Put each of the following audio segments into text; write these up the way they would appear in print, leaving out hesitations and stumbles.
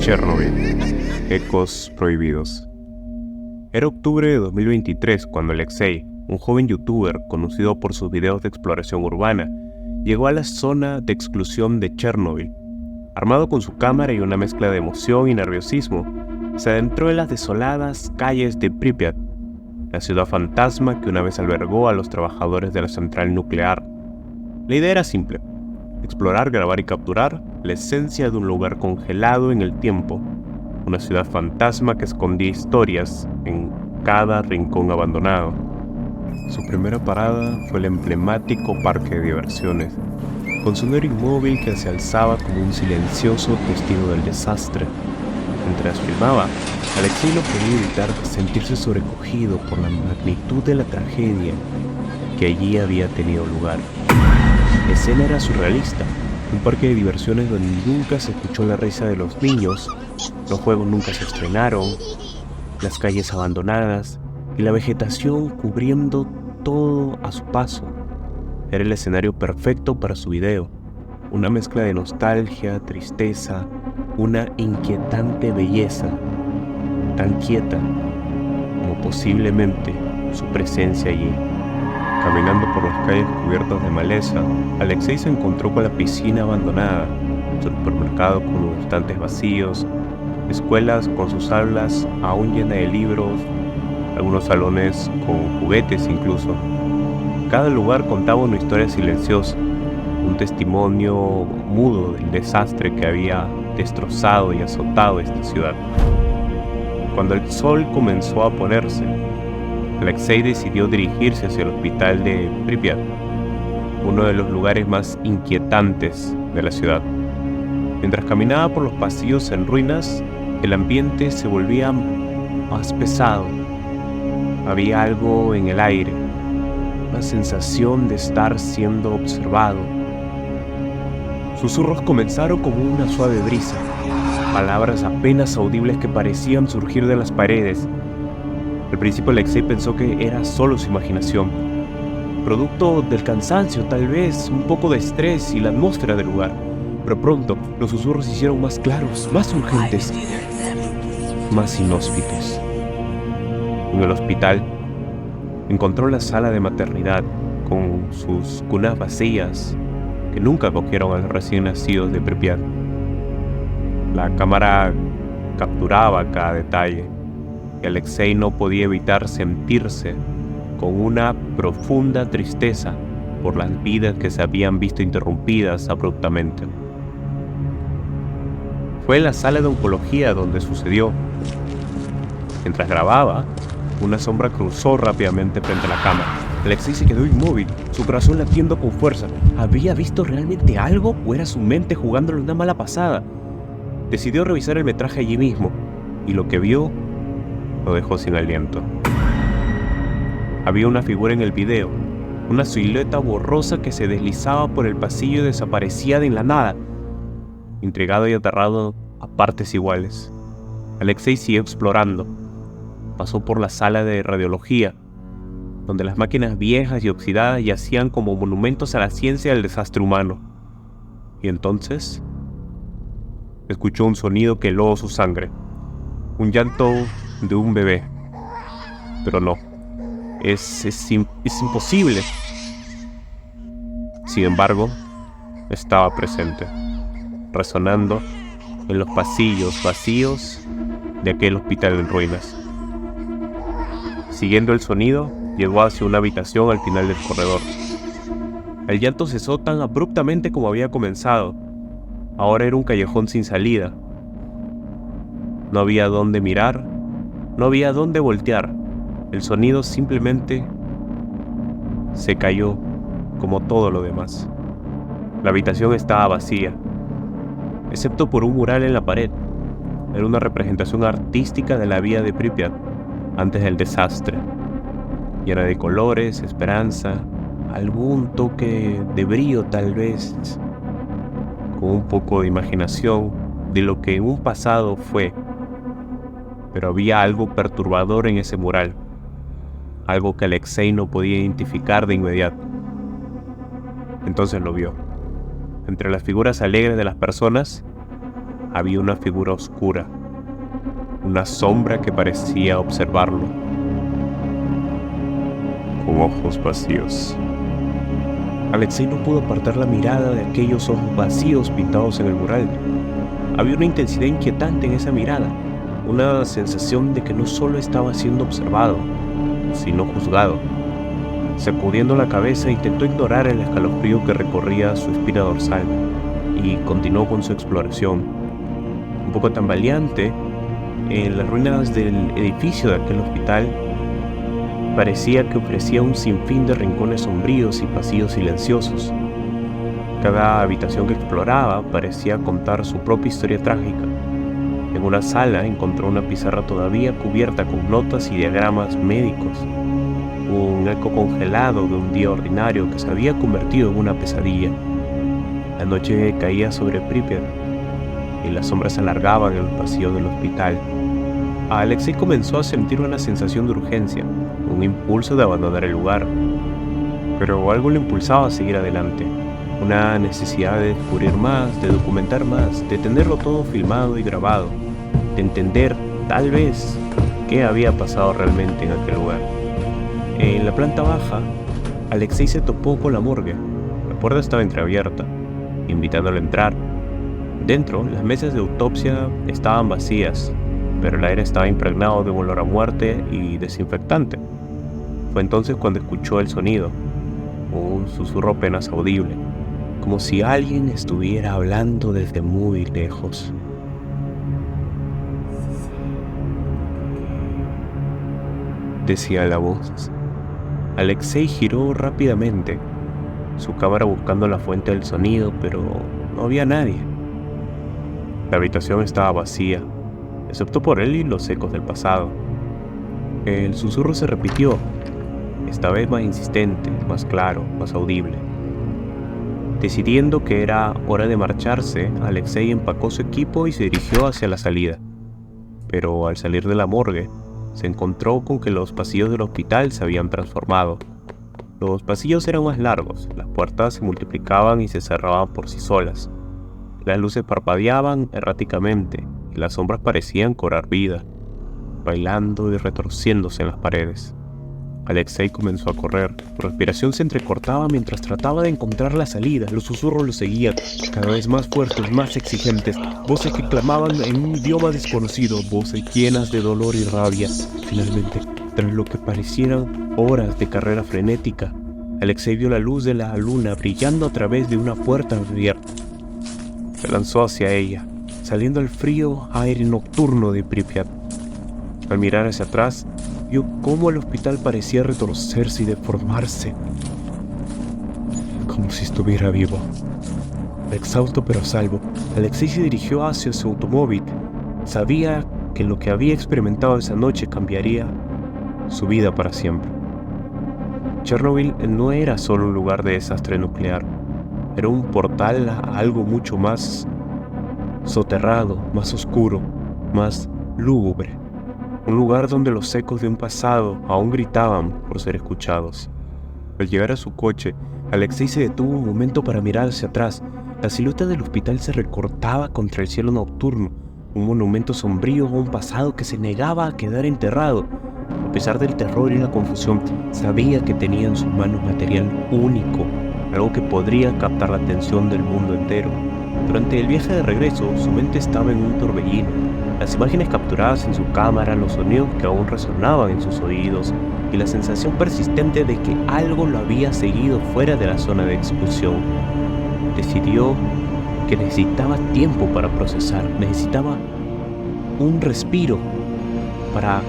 Chernobyl, ecos prohibidos. Era octubre de 2023 cuando Alexei, un joven youtuber conocido por sus videos de exploración urbana, llegó a la zona de exclusión de Chernobyl. Armado con su cámara y una mezcla de emoción y nerviosismo, se adentró en las desoladas calles de Pripyat, la ciudad fantasma que una vez albergó a los trabajadores de la central nuclear. La idea era simple: explorar, grabar y capturar la esencia de un lugar congelado en el tiempo, una ciudad fantasma que escondía historias en cada rincón abandonado. Su primera parada fue el emblemático parque de diversiones, con su nero inmóvil que se alzaba como un silencioso testigo del desastre. Mientras filmaba, Alexei no podía evitar sentirse sobrecogido por la magnitud de la tragedia que allí había tenido lugar. La escena era surrealista, un parque de diversiones donde nunca se escuchó la risa de los niños, los juegos nunca se estrenaron, las calles abandonadas y la vegetación cubriendo todo a su paso. Era el escenario perfecto para su video, una mezcla de nostalgia, tristeza, una inquietante belleza, tan quieta como posiblemente su presencia allí. Caminando por las calles cubiertas de maleza, Alexei se encontró con la piscina abandonada, supermercado con los estantes vacíos, escuelas con sus aulas aún llenas de libros, algunos salones con juguetes incluso. Cada lugar contaba una historia silenciosa, un testimonio mudo del desastre que había destrozado y azotado esta ciudad. Cuando el sol comenzó a ponerse, Alexei decidió dirigirse hacia el hospital de Pripyat, uno de los lugares más inquietantes de la ciudad. Mientras caminaba por los pasillos en ruinas, el ambiente se volvía más pesado. Había algo en el aire, una sensación de estar siendo observado. Susurros comenzaron como una suave brisa, palabras apenas audibles que parecían surgir de las paredes. Al principio Alexei pensó que era solo su imaginación, producto del cansancio, tal vez, un poco de estrés y la atmósfera del lugar. Pero pronto los susurros se hicieron más claros, más urgentes, más inhóspitos. En el hospital encontró la sala de maternidad con sus cunas vacías que nunca acogieron a los recién nacidos de Pripyat. La cámara capturaba cada detalle y Alexei no podía evitar sentirse con una profunda tristeza por las vidas que se habían visto interrumpidas abruptamente. Fue en la sala de oncología donde sucedió. Mientras grababa, una sombra cruzó rápidamente frente a la cámara. Alexei se quedó inmóvil, su corazón latiendo con fuerza. ¿Había visto realmente algo o era su mente jugándole una mala pasada? Decidió revisar el metraje allí mismo, y lo que vio lo dejó sin aliento. Había una figura en el video, una silueta borrosa que se deslizaba por el pasillo y desaparecía de la nada. Intrigado y aterrado a partes iguales, Alexei siguió explorando. Pasó por la sala de radiología, donde las máquinas viejas y oxidadas yacían como monumentos a la ciencia del desastre humano. Y entonces escuchó un sonido que heló su sangre, un llanto de un bebé. Pero no, es imposible. Sin embargo, estaba presente, resonando en los pasillos vacíos de aquel hospital en ruinas. Siguiendo el sonido, llegó hacia una habitación al final del corredor. El llanto cesó tan abruptamente como había comenzado. Ahora era un callejón sin salida. No había dónde mirar, no había dónde voltear. El sonido simplemente se cayó, como todo lo demás. La habitación estaba vacía, excepto por un mural en la pared. Era una representación artística de la vida de Pripyat antes del desastre, llena de colores, esperanza, algún toque de brío tal vez, con un poco de imaginación de lo que en un pasado fue. Pero había algo perturbador en ese mural, algo que Alexei no podía identificar de inmediato. Entonces lo vio. Entre las figuras alegres de las personas, había una figura oscura, una sombra que parecía observarlo, con ojos vacíos. Alexei no pudo apartar la mirada de aquellos ojos vacíos pintados en el mural. Había una intensidad inquietante en esa mirada, una sensación de que no solo estaba siendo observado, sino juzgado. Sacudiendo la cabeza, intentó ignorar el escalofrío que recorría su espina dorsal y continuó con su exploración. Un poco tambaleante, en las ruinas del edificio de aquel hospital, parecía que ofrecía un sinfín de rincones sombríos y pasillos silenciosos. Cada habitación que exploraba parecía contar su propia historia trágica. En una sala encontró una pizarra todavía cubierta con notas y diagramas médicos, un eco congelado de un día ordinario que se había convertido en una pesadilla. La noche caía sobre Pripyat y las sombras se alargaban en los pasillos del hospital. Alexei comenzó a sentir una sensación de urgencia, un impulso de abandonar el lugar, pero algo lo impulsaba a seguir adelante. Una necesidad de descubrir más, de documentar más, de tenerlo todo filmado y grabado, de entender, tal vez, qué había pasado realmente en aquel lugar. En la planta baja, Alexei se topó con la morgue. La puerta estaba entreabierta, invitándolo a entrar. Dentro, las mesas de autopsia estaban vacías, pero el aire estaba impregnado de un olor a muerte y desinfectante. Fue entonces cuando escuchó el sonido, un susurro apenas audible, como si alguien estuviera hablando desde muy lejos. Decía la voz. Alexei giró rápidamente, su cámara buscando la fuente del sonido, pero no había nadie. La habitación estaba vacía, excepto por él y los ecos del pasado. El susurro se repitió, esta vez más insistente, más claro, más audible. Decidiendo que era hora de marcharse, Alexei empacó su equipo y se dirigió hacia la salida. Pero al salir de la morgue, se encontró con que los pasillos del hospital se habían transformado. Los pasillos eran más largos, las puertas se multiplicaban y se cerraban por sí solas. Las luces parpadeaban erráticamente y las sombras parecían cobrar vida, bailando y retorciéndose en las paredes. Alexei comenzó a correr. Su respiración se entrecortaba mientras trataba de encontrar la salida. Los susurros lo seguían, cada vez más fuertes, más exigentes. Voces que clamaban en un idioma desconocido, voces llenas de dolor y rabia. Finalmente, tras lo que parecieran horas de carrera frenética, Alexei vio la luz de la luna brillando a través de una puerta abierta. Se lanzó hacia ella, saliendo al frío aire nocturno de Pripyat. Al mirar hacia atrás, vio cómo el hospital parecía retorcerse y deformarse, como si estuviera vivo. Exhausto pero a salvo, Alexei se dirigió hacia su automóvil. Sabía que lo que había experimentado esa noche cambiaría su vida para siempre. Chernobyl no era solo un lugar de desastre nuclear, era un portal a algo mucho más soterrado, más oscuro, más lúgubre. Un lugar donde los ecos de un pasado aún gritaban por ser escuchados. Al llegar a su coche, Alexei se detuvo un momento para mirar hacia atrás. La silueta del hospital se recortaba contra el cielo nocturno, un monumento sombrío a un pasado que se negaba a quedar enterrado. A pesar del terror y la confusión, sabía que tenía en sus manos material único, algo que podría captar la atención del mundo entero. Durante el viaje de regreso, su mente estaba en un torbellino. Las imágenes capturadas en su cámara, los sonidos que aún resonaban en sus oídos y la sensación persistente de que algo lo había seguido fuera de la zona de expulsión. Decidió que necesitaba tiempo para procesar, necesitaba un respiro para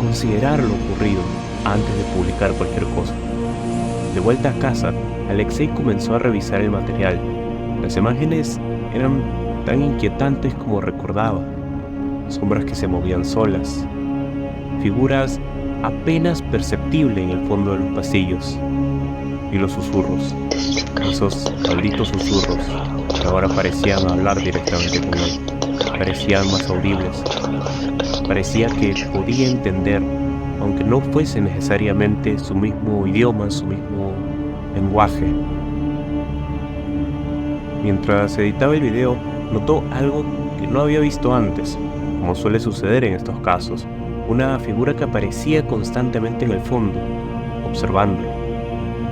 considerar lo ocurrido antes de publicar cualquier cosa. De vuelta a casa, Alexei comenzó a revisar el material. Las imágenes eran tan inquietantes como recordaba. Sombras que se movían solas, figuras apenas perceptibles en el fondo de los pasillos, y los susurros, esos malditos susurros que ahora parecían hablar directamente con él, parecían más audibles, parecía que podía entender, aunque no fuese necesariamente su mismo idioma, su mismo lenguaje. Mientras editaba el video, notó algo que no había visto antes, como suele suceder en estos casos, una figura que aparecía constantemente en el fondo, observándolo.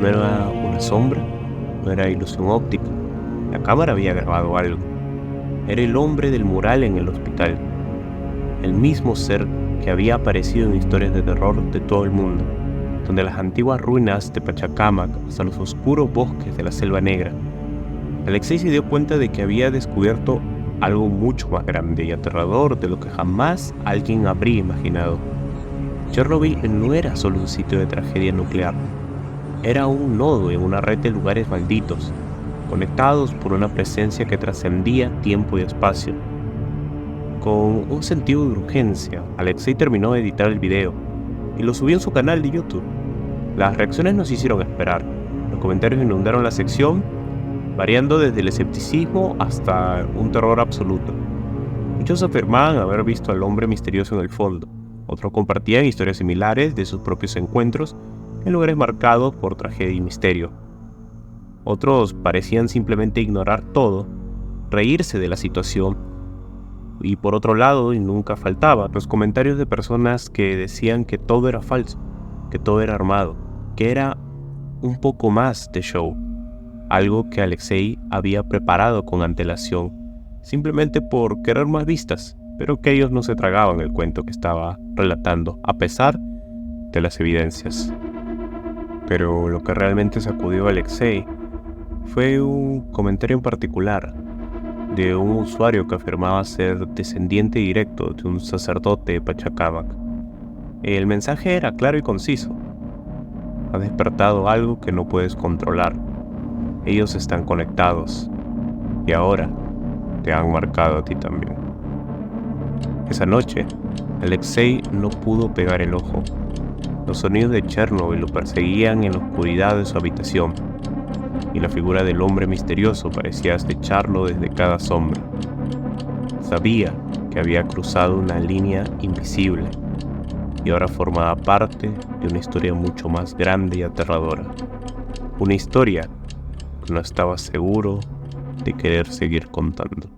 No era una sombra, no era ilusión óptica. La cámara había grabado algo. Era el hombre del mural en el hospital. El mismo ser que había aparecido en historias de terror de todo el mundo, donde las antiguas ruinas de Pachacamac hasta los oscuros bosques de la Selva Negra. Alexei se dio cuenta de que había descubierto algo mucho más grande y aterrador de lo que jamás alguien habría imaginado. Chernobyl no era solo un sitio de tragedia nuclear, era un nodo en una red de lugares malditos, conectados por una presencia que trascendía tiempo y espacio. Con un sentido de urgencia, Alexei terminó de editar el video y lo subió en su canal de YouTube. Las reacciones nos hicieron esperar. Los comentarios inundaron la sección, variando desde el escepticismo hasta un terror absoluto. Muchos afirmaban haber visto al hombre misterioso en el fondo. Otros compartían historias similares de sus propios encuentros en lugares marcados por tragedia y misterio. Otros parecían simplemente ignorar todo, reírse de la situación. Y por otro lado, y nunca faltaba, los comentarios de personas que decían que todo era falso, que todo era armado, que era un poco más de show. Algo que Alexei había preparado con antelación, simplemente por querer más vistas, pero que ellos no se tragaban el cuento que estaba relatando, a pesar de las evidencias. Pero lo que realmente sacudió a Alexei fue un comentario en particular de un usuario que afirmaba ser descendiente directo de un sacerdote de Pachacamac. El mensaje era claro y conciso: has despertado algo que no puedes controlar. Ellos están conectados y ahora te han marcado a ti también. Esa noche, Alexei no pudo pegar el ojo. Los sonidos de Chernobyl lo perseguían en la oscuridad de su habitación, y la figura del hombre misterioso parecía acecharlo desde cada sombra. Sabía que había cruzado una línea invisible y ahora formaba parte de una historia mucho más grande y aterradora. Una historia que no estaba seguro de querer seguir contando.